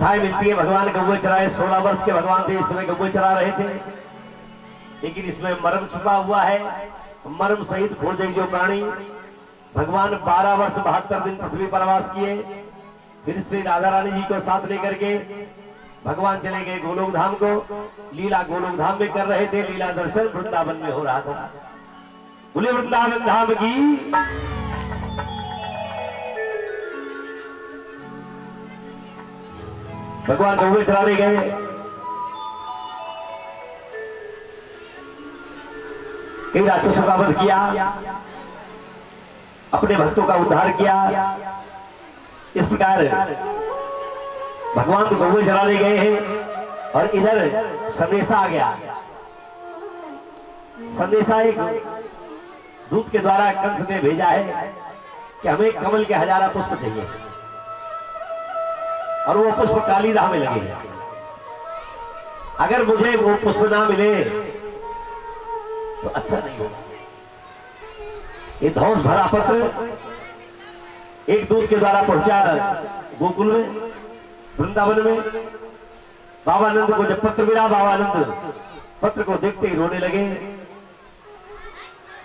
कथाएं मिलती है भगवान गौवे चराए, 16 वर्ष के भगवान थे इस समय गौवे चरा रहे थे, लेकिन इसमें मर्म छुपा हुआ है। मर्म सहित खोजे जो प्राणी। भगवान 12 वर्ष 72 दिन पृथ्वी पर वास किए, फिर श्री राधा रानी जी को साथ लेकर के भगवान चले गए गोलोक धाम को। लीला गोलोक धाम में कर रहे थे, लीला दर्शन वृंदावन में हो रहा था। बोले वृंदावन धाम की। भगवान गौवे चराने गए, कई राक्षसों का वध किया, अपने भक्तों का उद्धार किया। इस प्रकार भगवान तो गौवे चराने गए हैं और इधर संदेशा आ गया। संदेशा एक दूत के द्वारा कंस ने भेजा है कि हमें कमल के 1000 पुष्प चाहिए और वो पुष्प कालीदाह में लगे हैं। अगर मुझे वो पुष्प ना मिले तो अच्छा नहीं होगा। ये धौंस भरा पत्र एक दूत के द्वारा पहुंचा गोकुल में, वृंदावन में। बाबानंद को जब पत्र मिला, बाबानंद पत्र को देखते ही रोने लगे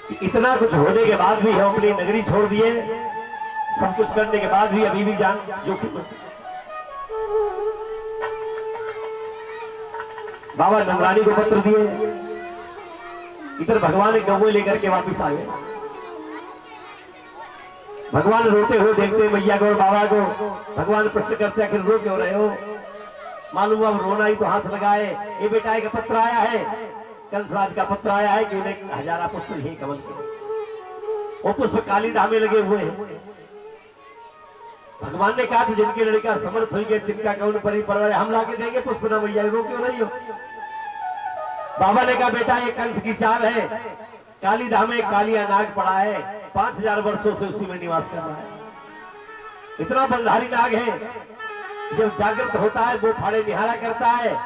कि इतना कुछ होने के बाद भी हम अपनी नगरी छोड़ दिए, सब कुछ करने के बाद भी अभी भी जान जोखिम। बाबा नंदरानी को पत्र दिए, इधर भगवान गौवे लेकर के वापिस आ गए। भगवान रोते हुए देखते मैया को और बाबा को। भगवान प्रश्न करते आखिर रो क्यों रहे हो? मालूम अब रोना ही तो हाथ लगाए। ये बेटा एक पत्र आया है, कंसराज का पत्र आया है कि उन्हें 1000 पुष्प ही कमल के, वो पुष्प कालीदाह में लगे हुए हैं। भगवान ने कहा कि जिनके लड़का समर्थ हुई गए तिनका कौन परी परवार, हम लाके देंगे पुष्प ना। मैया रो क्यों रही हो? बाबा ने कहा बेटा ये कंस की चाल है, कालीदाह में कालिया नाग पड़ा है, 5000 वर्षों से उसी में निवास कर रहा है। इतना बलधारी नाग है, जब जागृत होता है वो फाड़े निहारा करता है।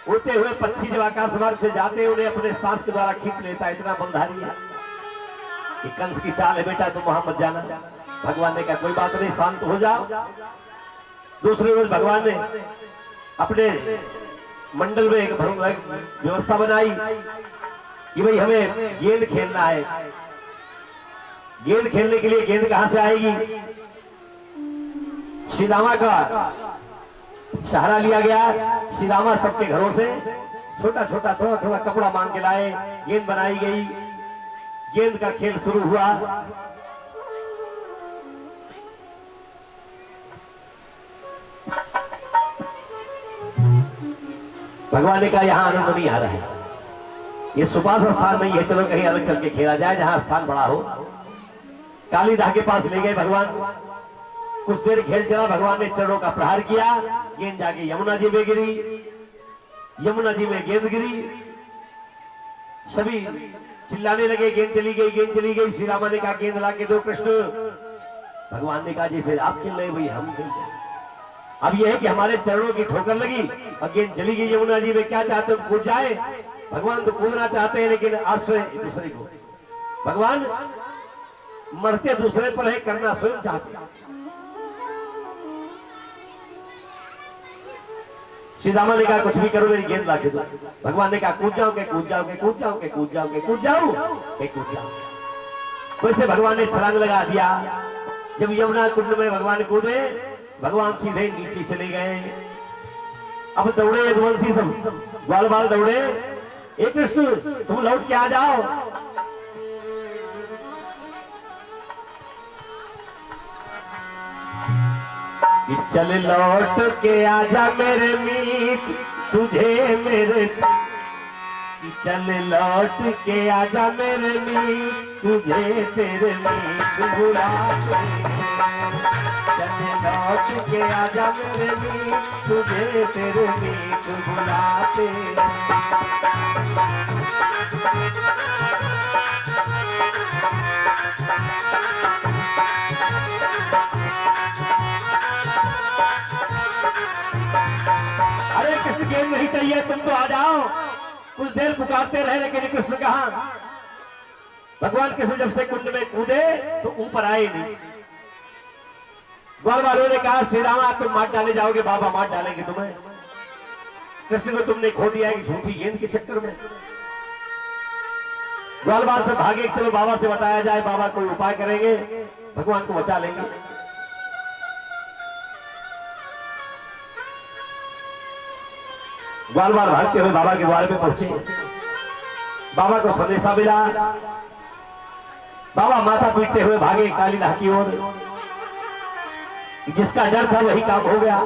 उड़ते हुए पक्षी जब आकाश मार्ग से जाते हैं उन्हें अपने सांस के द्वारा खींच लेता है, इतना बलधारी है। ये कंस की चाल है बेटा, तुम वहां मत जाना। भगवान ने कहा कोई बात नहीं, शांत हो जाओ। दूसरे रोज भगवान ने अपने मंडल में एक व्यवस्था बनाई कि भाई हमें गेंद खेलना है। गेंद खेलने के लिए गेंद कहां से आएगी? श्री रामा का सहारा लिया गया। श्री रामा सबके घरों से छोटा छोटा थोड़ा थोड़ा कपड़ा मांग के लाए, गेंद बनाई गई, गेंद का खेल शुरू हुआ। भगवान ने कहा यहां आनंद नहीं आ रहा है, ये सुपास स्थान नहीं है, चलो कहीं अलग चल के खेला जाए जहां स्थान बड़ा हो। कालीदाह के पास ले गए भगवान। कुछ देर खेल चला, भगवान ने चरणों का प्रहार किया, गेंद जाके यमुना जी में गिरी। यमुना जी में गेंद गिरी, सभी चिल्लाने लगे गेंद चली गई, गेंद चली गई। श्री रामा ने कहा गेंद ला के दो कृष्ण। भगवान ने कहा जैसे आप खेल रहे वही हम खेल रहे। अब यह है कि हमारे चरणों की ठोकर लगी और गेंद चली गई यमुना जी में। क्या चाहते हो कूद जाए? भगवान तो कूदना चाहते हैं लेकिन आश्रय दूसरे को। भगवान मरते दूसरे पर है, करना स्वयं चाहते हैं। श्री रामा ने कहा कुछ भी करो मेरी गेंद लाके दो। भगवान ने कहा कूद जाओगे कूद जाओगे कूद जाओगे कूद जाओगे कूद जाओ कूद जाओ। वैसे भगवान ने छलांग लगा दिया। जब यमुना कुंड में भगवान कूदे, भगवान सीधे नीचे चले गए। अब दौड़े यदुवंशी सब, ग्वाल बाल दौड़े, एक कृष्ण तुम लौट के आ जाओ। चल लौट के आजा मेरे मीत, तुझे मेरे चल लौट के आजा मेरे मीत, तुझे तेरे मीत बुलाते। चल लौट के आजा मेरे मीत, तुझे तेरे मीत बुलाते। अरे कृष्ण गेंद नहीं चाहिए, तुम तो आ जाओ। कुछ देर पुकारते रहे लेकिन कृष्ण कहां? भगवान कृष्ण जब से कुंड में कूदे तो ऊपर आए नहीं। ग्वाल वालों ने कहा श्री राम तुम मार डाले जाओगे, बाबा मार डालेंगे तुम्हें। कृष्ण को तुमने खो दिया है झूठी गेंद के चक्कर में। ग्वालवाल से भागे, चलो बाबा से बताया जाए, बाबा कोई उपाय करेंगे, भगवान को बचा लेंगे। ग्वालवाल भागते हुए बाबा के द्वार पे पहुंचे। बाबा को संदेशा मिला। बाबा माथा पीटते हुए भागे कालीदाह की ओर। जिसका डर था वही काम हो गया।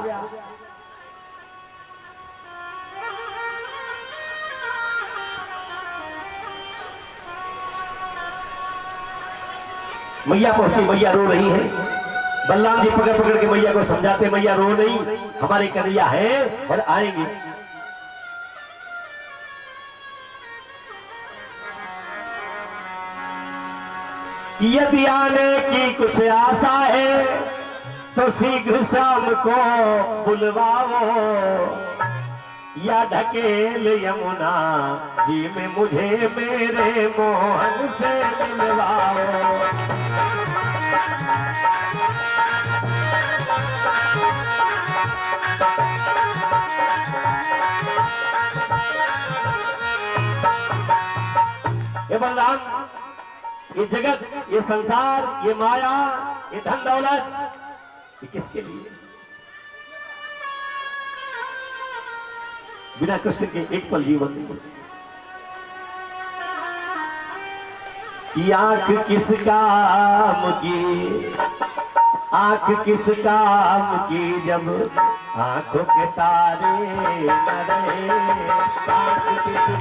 मैया पहुंची, मैया रो रही है। बलराम जी पकड़ पकड़ के मैया को समझाते, मैया रो नहीं, हमारे कन्हैया है और आएंगे। यदि आने की कुछ आशा है तो शीघ्र शाम को बुलवाओ, या ढकेल यमुना जी में मुझे मेरे मोहन से मिलवाओ। ये बलराम, ये जगत, ये संसार, ये माया, ये धन दौलत, ये किसके लिए? बिना कृष्ण के एक पल जीवन नहीं। कि आंख किस काम की, आंख किस काम की जब आंखों के तारे न रहे। आंख किस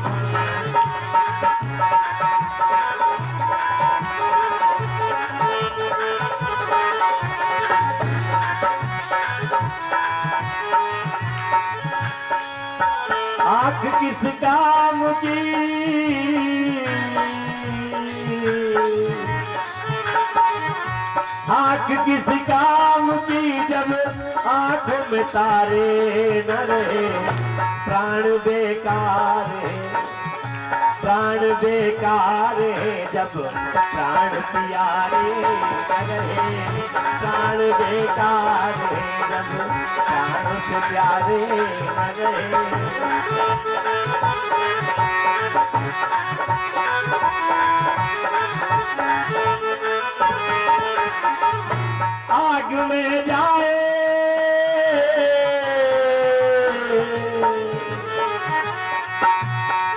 आंख किस काम की, आंख किस काम की जब आंखों में तारे न रहे। प्राण बेकार है, प्राण बेकार है जब प्राण प्यारे न रहे। प्राण बेकार है जब प्राण से प्यारे न रहे। आग में जाए,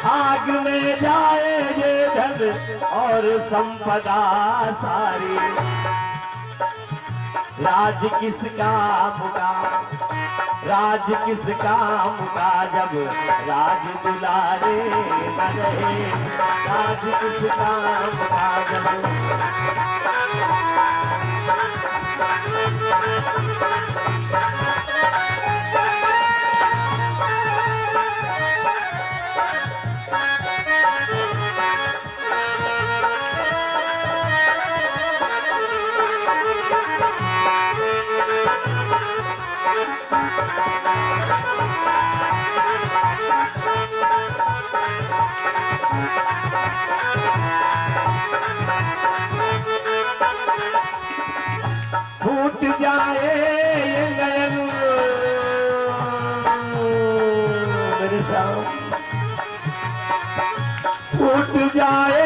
आग में जाए ये धन और संपदा सारी। राज किस काम का, राज किस काम का जब राज दुलारे न रहे। राज किस काम का जब फूट जाए ये नयन मेरे साथ, फूट जाए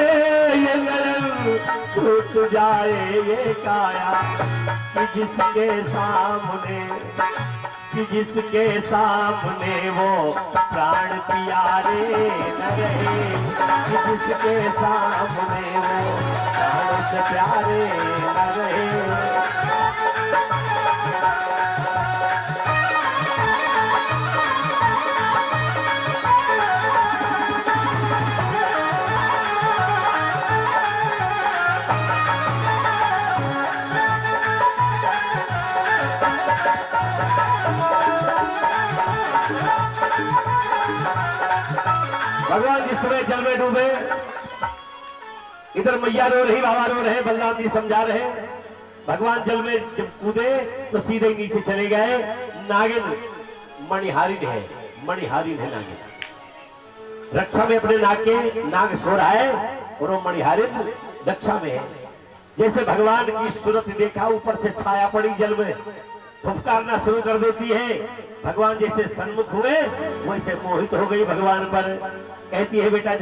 ये नयन, फूट जाए ये काया। कि जिसके सामने, कि जिसके सामने वो प्राण प्यारे न रहे। कि जिसके सामने वो प्राण से प्यारे न रहे। भगवान जिस समय जल में डूबे, इधर मैया रो रही, बाबा रो रहे, बलराम जी समझा रहे। भगवान जल में जब कूदे तो सीधे नीचे चले गए। नागिन मणिहारिन है, मणिहारिन है नागिन। रक्षा में अपने नाग के, नाग सो रहा है और वो मणिहारिन रक्षा में है। जैसे भगवान की सूरत देखा, ऊपर से छाया पड़ी जल में, फुफकारना शुरू कर देती है। भगवान जैसे सन्मुख हुए वैसे मोहित हो गई भगवान पर। कहती है बेटा